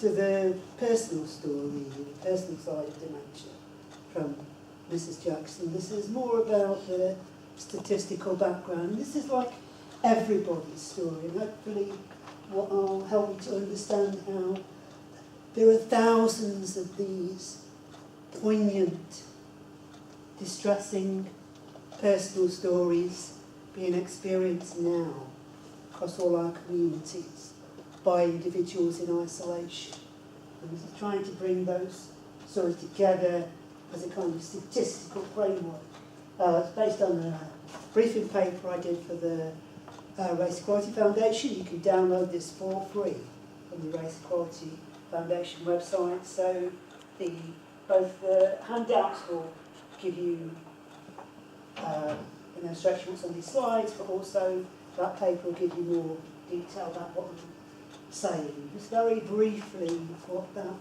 after the personal story, the personal side of dementia from Mrs. Jackson, this is more about the statistical background. This is like everybody's story, and hopefully what will help you to understand how there are thousands of these poignant, distressing personal stories being experienced now across all our communities by individuals in isolation. And we're trying to bring those stories together as a kind of statistical framework. It's based on a briefing paper I did for the Race Equality Foundation. You can download this for free from the Race Equality Foundation website. So both the handouts will give you an illustration of some of these slides, but also that paper will give you more detail about what I'm saying. Just very briefly, what that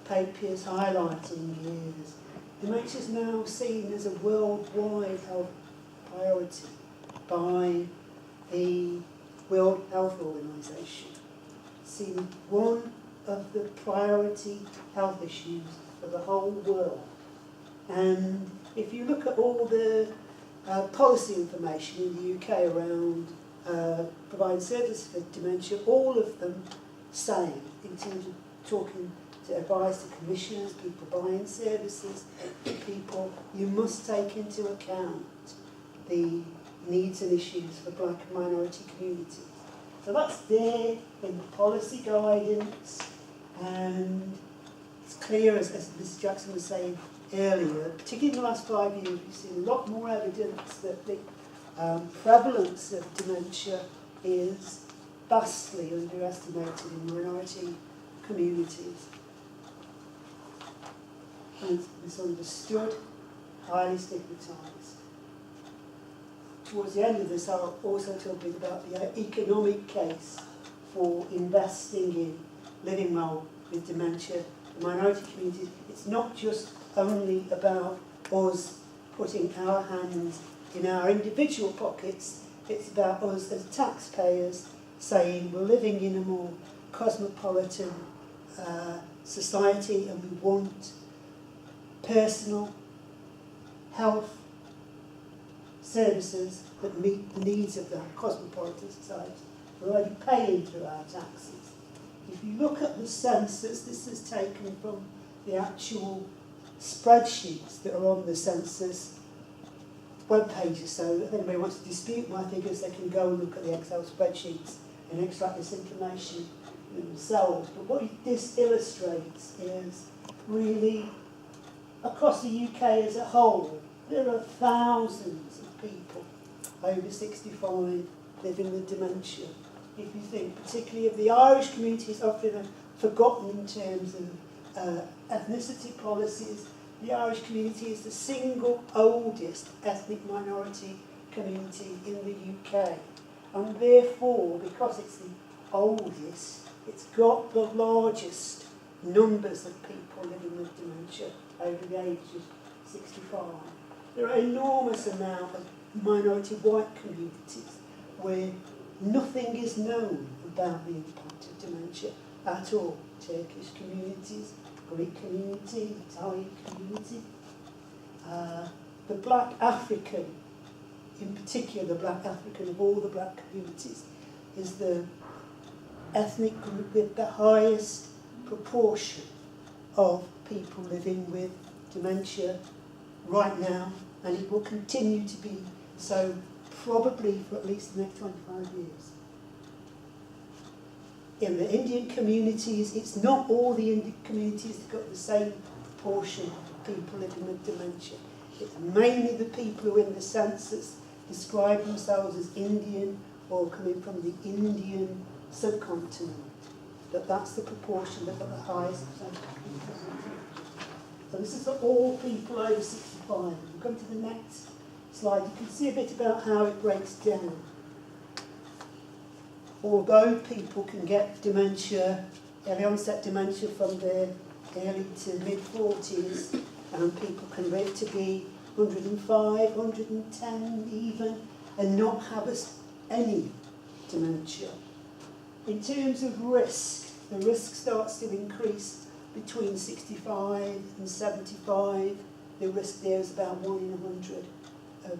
paper is highlighting is dementia is now seen as a worldwide health priority by the World Health Organization. Seen one of the priority health issues for the whole world. And if you look at all the policy information in the UK around providing services for dementia, all of them say, in terms of talking to advice to commissioners, people buying services, people, you must take into account the needs and issues for black and minority communities. So that's there in the policy guidance, and it's clear, as Mrs. Jackson was saying earlier, particularly in the last 5 years, we've seen a lot more evidence that the prevalence of dementia is vastly underestimated in minority communities. And misunderstood, highly stigmatised. Towards the end of this, I'll also talk a bit about the economic case for investing in living well with dementia. The minority communities, it's not just only about us putting our hands in our individual pockets, it's about us as taxpayers saying we're living in a more cosmopolitan society and we want personal health services that meet the needs of that cosmopolitan society. We're already paying through our taxes. If you look at the census, this is taken from the actual spreadsheets that are on the census web pages. So if anybody wants to dispute my figures, they can go and look at the Excel spreadsheets and extract this information themselves. But what this illustrates is really across the UK as a whole, there are thousands of people over 65 living with dementia. If you think particularly of the Irish community, it's often forgotten in terms of ethnicity policies. The Irish community is the single oldest ethnic minority community in the UK. And therefore, because it's the oldest, it's got the largest numbers of people living with dementia over the age of 65. There are an enormous amount of minority white communities where nothing is known about the impact of dementia at all. Turkish communities, Greek community, Italian community. The black African, in particular the black African of all the black communities, is the ethnic group with the highest proportion of people living with dementia right now, and it will continue to be so probably for at least the next 25 years. In the Indian communities, it's not all the Indian communities that got the same proportion of people living with dementia. It's mainly the people who in the census describe themselves as Indian or coming from the Indian subcontinent. That's the proportion that got the highest percentage of people. So this is for all people over 65. We'll come to the next slide. You can see a bit about how it breaks down. Although people can get dementia, early onset dementia from their early to mid-40s, and people can live to be 105, 110 even, and not have any dementia. In terms of risk, the risk starts to increase between 65 and 75. The risk there is about 1 in 100 of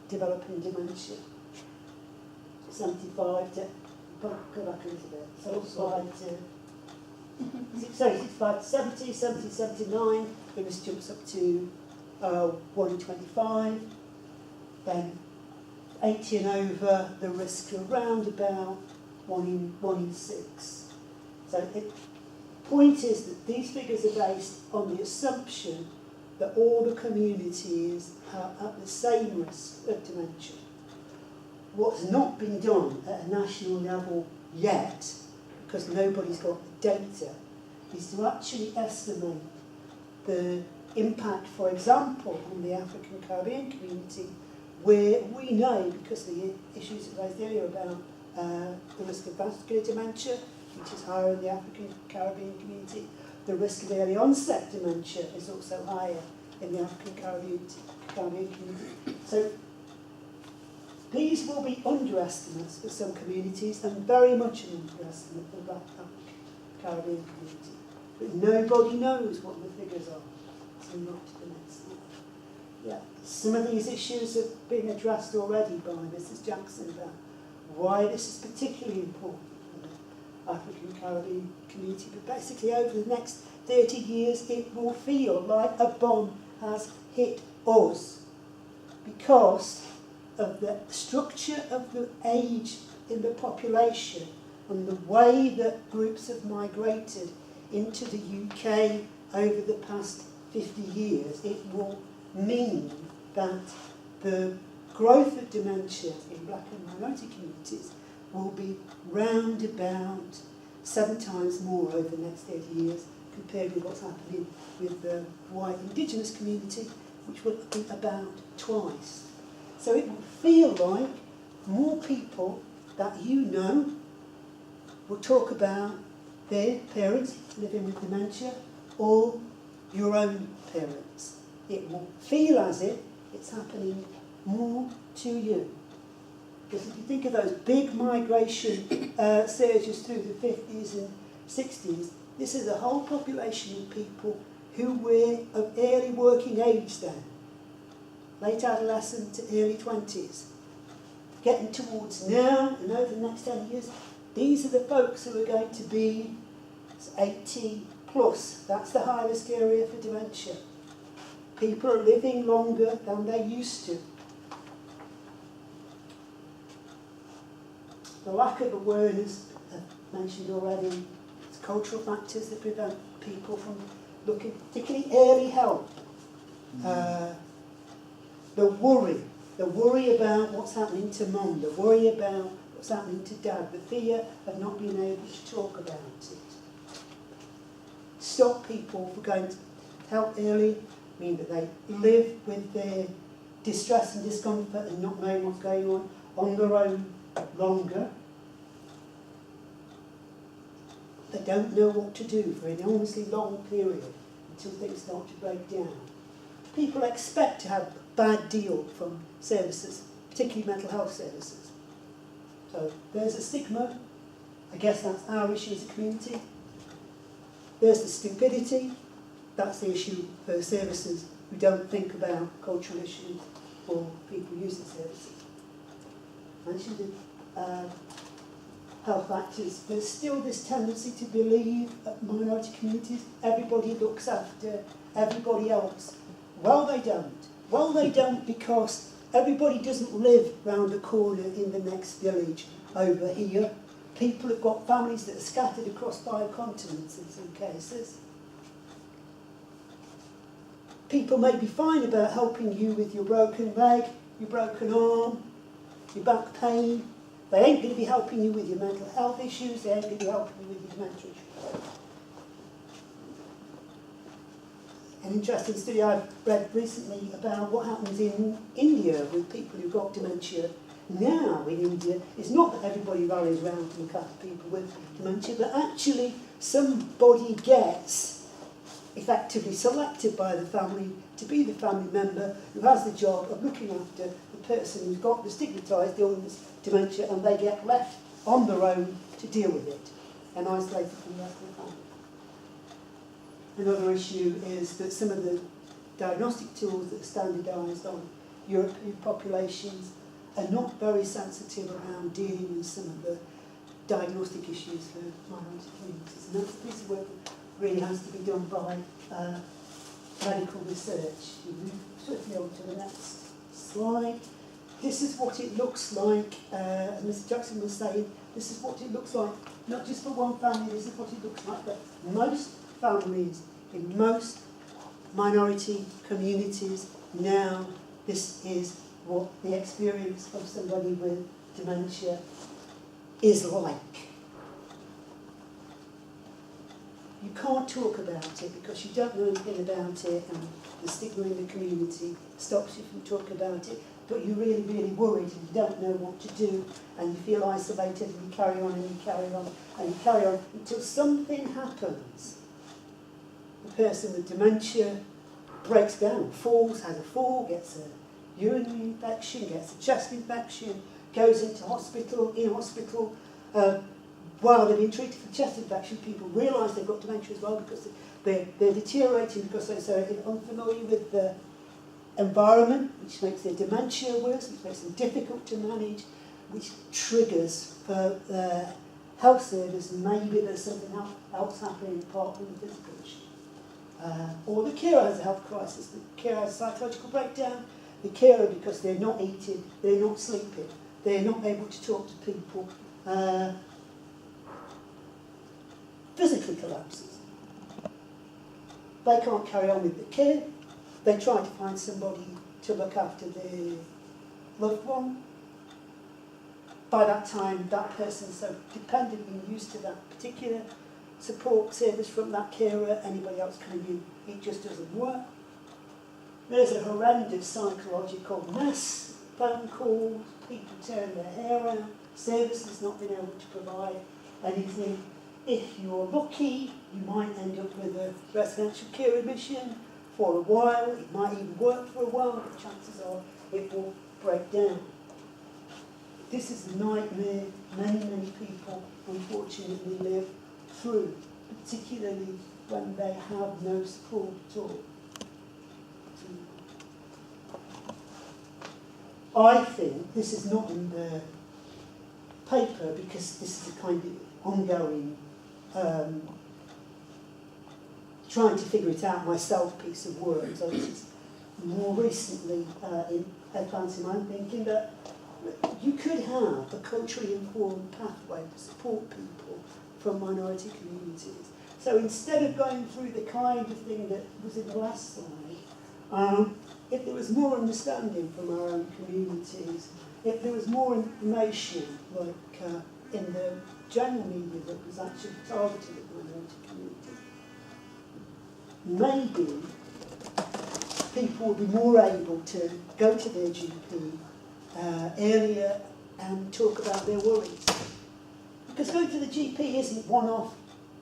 developing dementia. 75 to, go back a little bit, 65 to 70, 70, 79, the risk jumps up to 1 in 25. Then 80 and over, the risk around about 1 in 6. So the point is that these figures are based on the assumption that all the communities are at the same risk of dementia. What's not been done at a national level yet, because nobody's got the data, is to actually estimate the impact, for example, on the African Caribbean community, where we know, because of the issues that raised earlier about the risk of vascular dementia, which is higher in the African Caribbean community, the risk of early onset dementia is also higher in the African Caribbean community. So these will be underestimates for some communities and very much an underestimate for the African Caribbean community. But nobody knows what the figures are. So not to the next slide. Yeah, some of these issues have been addressed already by Mrs. Jackson about why this is particularly important for the African Caribbean community. But basically over the next 30 years it will feel like a bomb has hit us because of the structure of the age in the population and the way that groups have migrated into the UK over the past 50 years. It will mean that the growth of dementia in black and minority communities will be round about 7 times more over the next 30 years compared with what's happening with the white indigenous community, which will be about twice. So it will feel like more people that you know will talk about their parents living with dementia or your own parents. It will feel as if it's happening more to you. Because if you think of those big migration surges through the 50s and 60s, this is a whole population of people who were of early working age then, late adolescent to early 20s. Getting towards now and over the next 10 years, these are the folks who are going to be 80 plus. That's the high risk area for dementia. People are living longer than they used to. The lack of awareness, I've mentioned already, it's cultural factors that prevent people from looking, particularly early help. The worry about what's happening to mum, the worry about what's happening to dad, the fear of not being able to talk about it. Stop people from going to help early, mean that they live with their distress and discomfort and not knowing what's going on their own longer. They don't know what to do for an enormously long period until things start to break down. People expect to have a bad deal from services, particularly mental health services. So there's a stigma. I guess that's our issue as a community. There's the stupidity. That's the issue for services who don't think about cultural issues or people using services. I mentioned health factors. There's still this tendency to believe that minority communities, everybody looks after everybody else. Well, they don't. Well, they don't because everybody doesn't live round the corner in the next village over here. People have got families that are scattered across 5 continents in some cases. People may be fine about helping you with your broken leg, your broken arm, your back pain. They ain't going to be helping you with your mental health issues. They ain't going to be helping you with your dementia issues. An interesting study I've read recently about what happens in India with people who've got dementia. Now in India, it's not that everybody rallies around to look after people with dementia, but actually somebody gets effectively selected by the family to be the family member who has the job of looking after the person who's got the stigmatised illness, dementia, and they get left on their own to deal with it. and isolated from the rest of the family. Another issue is that some of the diagnostic tools that are standardised on European populations are not very sensitive around dealing with some of the diagnostic issues for minority communities. And that's a piece of work that really has to be done by medical research. We move swiftly on to the next slide. This is what it looks like, as Mr. Jackson was saying, this is what it looks like, not just for one family, this is what it looks like for most families in most minority communities. Now, this is what the experience of somebody with dementia is like. You can't talk about it because you don't know anything about it, and the stigma in the community stops you from talking about it, but you're really, really worried and you don't know what to do, and you feel isolated, and you carry on and you carry on and you carry on until something happens. The person with dementia breaks down, falls, has a fall, gets a urinary infection, gets a chest infection, goes into hospital, in hospital. While they're being treated for chest infection, people realise they've got dementia as well because they're deteriorating because they're so unfamiliar with the environment, which makes their dementia worse, which makes them difficult to manage, which triggers for the health service, maybe there's something else happening apart from the physical issue. Or the carer has a health crisis, the carer has a psychological breakdown, the carer, because they're not eating, they're not sleeping, they're not able to talk to people, physically collapses. They can't carry on with the care. They try to find somebody to look after their loved one. By that time, that person's so dependent and used to that particular support service from that carer, anybody else coming in, it just doesn't work. There's a horrendous psychological mess, phone calls, people tearing their hair out, services not being able to provide anything. If you're lucky, you might end up with a residential care admission for a while. It might even work for a while, but chances are it will break down. This is a nightmare many people unfortunately live through, particularly when they have no support at all. I think this is not in the paper because this is a kind of ongoing trying to figure it out myself piece of work. So this is more recently in advancing my own thinking that you could have a culturally informed pathway to support people from minority communities. So instead of going through the kind of thing that was in the last slide, if there was more understanding from our own communities, if there was more information, like in the general media that was actually targeted at minority communities, maybe people would be more able to go to their GP earlier and talk about their worries. Because going to the GP isn't one-off,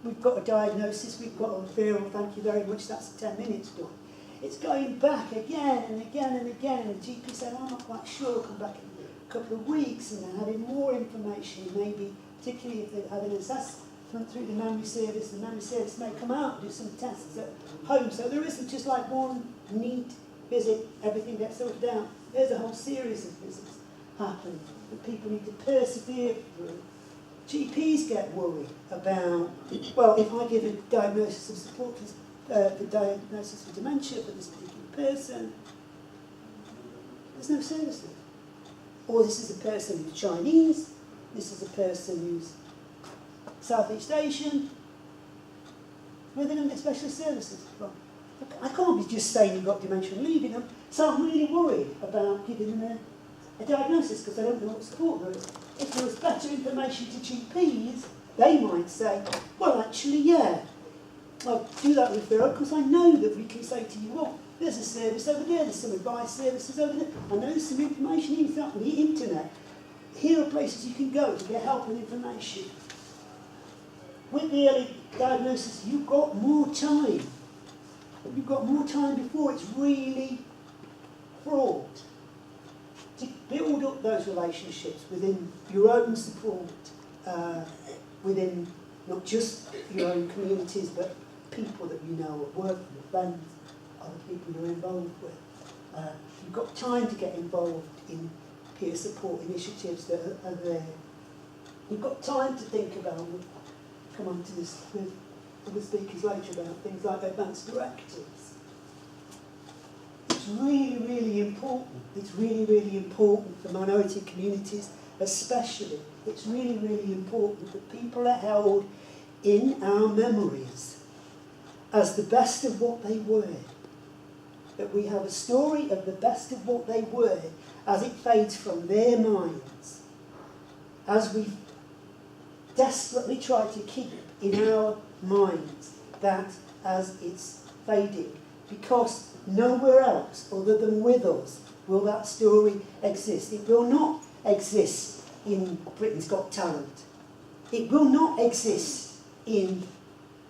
we've got a diagnosis, we've got a referral, thank you very much, that's 10 minutes done. It's going back again and again and again, and the GP said, I'm not quite sure, come back in a couple of weeks, and they're having more information, maybe particularly if they've had an assessment through the memory service may come out and do some tests at home. So there isn't just like one neat visit, everything gets sorted out. There's a whole series of visits happening that people need to persevere through. GPs get worried about, well, if I give a diagnosis of support for diagnosis for dementia for this particular person, there's no services. Or this is a person who's Chinese, this is a person who's Southeast Asian, where are they going to get specialist services from? I can't be just saying you've got dementia and leaving them, so I'm really worried about giving them a diagnosis because I don't know what support there is. If there was better information to GPs, they might say, well, actually, yeah, I'll do that referral because I know that we can say to you, well, there's a service over there, there's some advice services over there, I know there's some information here on the internet. Here are places you can go to get help and information. With the early diagnosis, you've got more time. You've got more time before it's really fraught. To build up those relationships within your own support, within not just your own communities, but people that you know at work, your friends, other people you're involved with. You've got time to get involved in peer support initiatives that are there. You've got time to think about, we'll come on to this with the speakers later, about things like advanced directives. It's really, really important. It's really, really important for minority communities especially. It's really, really important that people are held in our memories as the best of what they were. That we have a story of the best of what they were as it fades from their minds, as we desperately try to keep in our minds that as it's fading, because nowhere else other than with us will that story exist. It will not exist in Britain's Got Talent. It will not exist in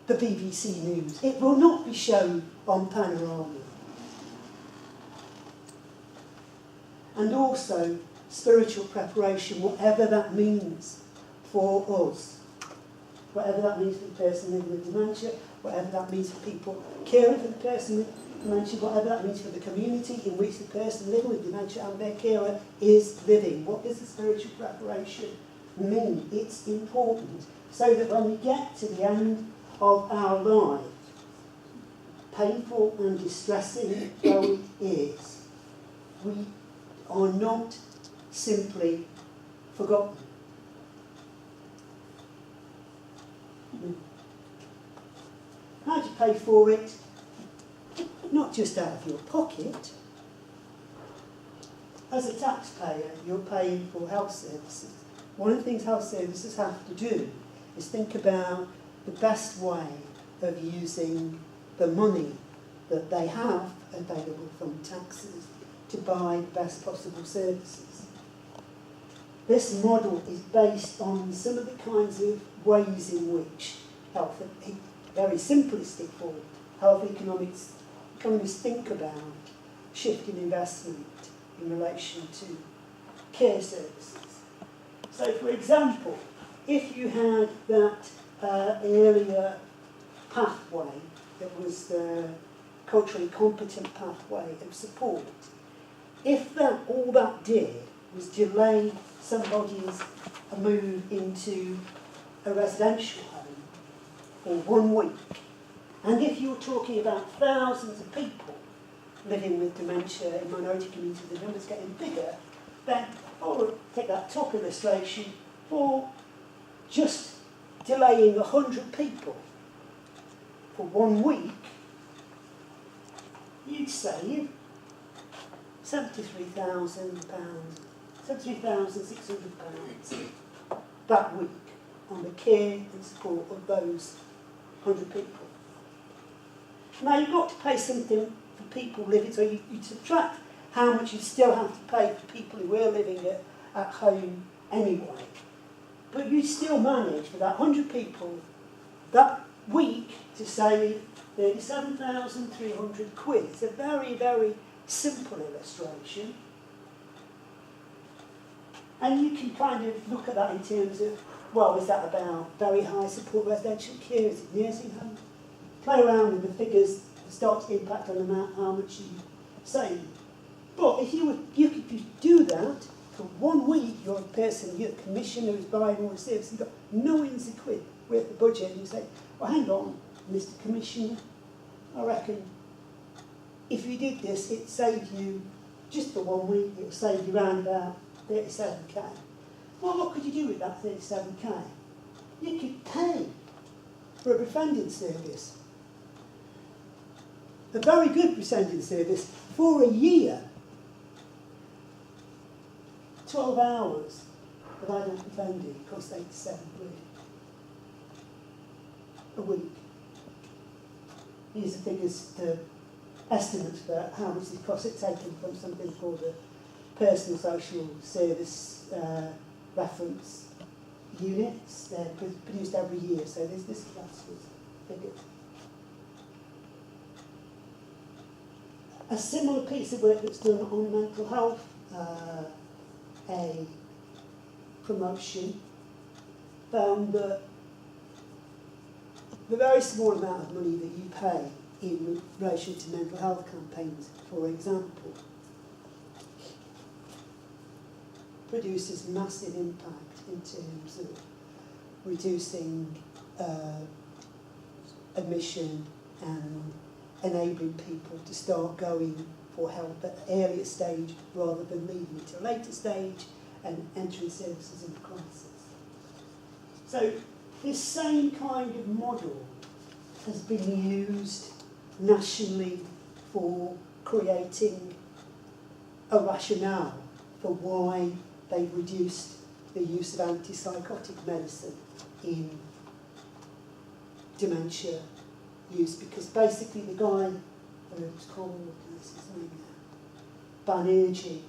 the BBC News. It will not be shown on Panorama. And also spiritual preparation, whatever that means for us. Whatever that means for the person living with dementia, whatever that means for people caring for the person with dementia, whatever that means for the community in which the person living with dementia and their carer is living. What does the spiritual preparation mean? It's important so that when we get to the end of our life, painful and distressing though it is, we are not simply forgotten. How do you pay for it? Not just out of your pocket. As a taxpayer, you're paying for health services. One of the things health services have to do is think about the best way of using the money that they have available from taxes to buy the best possible services. This model is based on some of the kinds of ways in which health, very simplistic form, health economists think about shifting investment in relation to care services. So, for example, if you had that earlier pathway that was the culturally competent pathway of support, if that all that did was delay somebody's move into a residential home for 1 week, and if you're talking about thousands of people living with dementia in minority communities, the numbers getting bigger, then, or take that top illustration, for just delaying 100 people for 1 week, you'd save £73,600 that week on the care and support of those 100 people. Now you've got to pay something for people living, so you subtract how much you still have to pay for people who were living at home anyway. But you still manage for that 100 people that week to save £37,300. It's a very, very simple illustration. And you can kind of look at that in terms of, well, is that about very high support residential care? Is it nursing homes? Play around with the figures and start to impact on the amount how much you save. But if you could do that for 1 week, you're a person, you're a commissioner who's buying all the services, you've got millions of quid worth of budget, and you say, well, hang on, Mr. Commissioner, I reckon if you did this, it saved you, just for 1 week, it would save you around about 37k. Well, what could you do with that 37k? You could pay for a befriending service. A very good befriending service for a year. 12 hours of adult befriending costs £87 a week. These are figures, the estimates for how much it costs. It's taken from something called the Personal Social Service Reference Units. They're produced every year, so this is last year's figure. A similar piece of work that's done on mental health, a promotion, found that the very small amount of money that you pay in relation to mental health campaigns, for example, produces massive impact in terms of reducing admission and enabling people to start going for help at an earlier stage rather than leaving it to a later stage and entering services in crisis. So this same kind of model has been used nationally for creating a rationale for why they've reduced the use of antipsychotic medicine in dementia use, because basically the guy, who's called, what's his name now, Banerjee,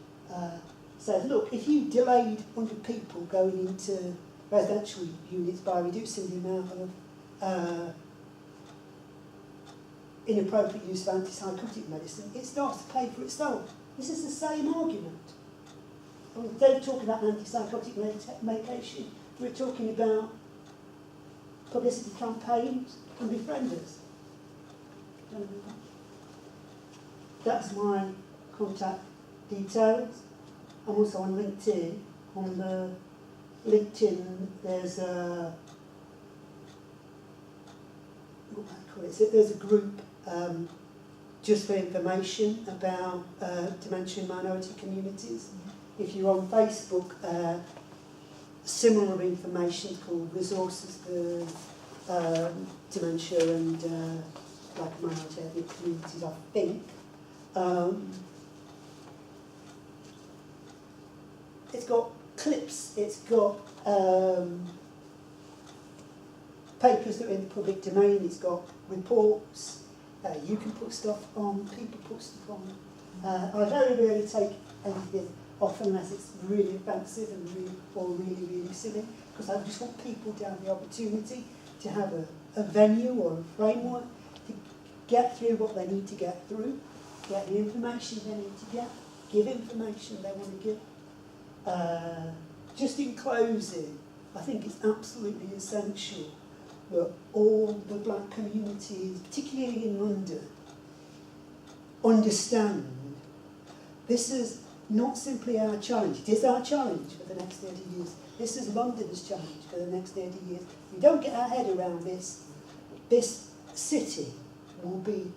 said, look, if you delayed 100 people going into residential units by reducing the amount of inappropriate use of antipsychotic medicine, it starts to pay for itself. This is the same argument. I mean, they're talking about antipsychotic medication. We're talking about publicity campaigns and befrienders. That's my contact details. I'm also on LinkedIn. On the LinkedIn, there's a there's a group just for information about dementia in minority communities. If you're on Facebook, similar information called Resources for Dementia and Black and Minority Ethnic Communities, I think. It's got clips, it's got papers that are in the public domain, it's got reports, you can put stuff on, people put stuff on. I very rarely take anything off unless it's really offensive and really silly, because I just want people to have the opportunity to have a venue or a framework to get through what they need to get through, get the information they need to get, give information they want to give. Just in closing, I think it's absolutely essential that all the black communities, particularly in London, understand this is not simply our challenge. It is our challenge for the next 30 years. This is London's challenge for the next 30 years. If we don't get our head around this, this city will be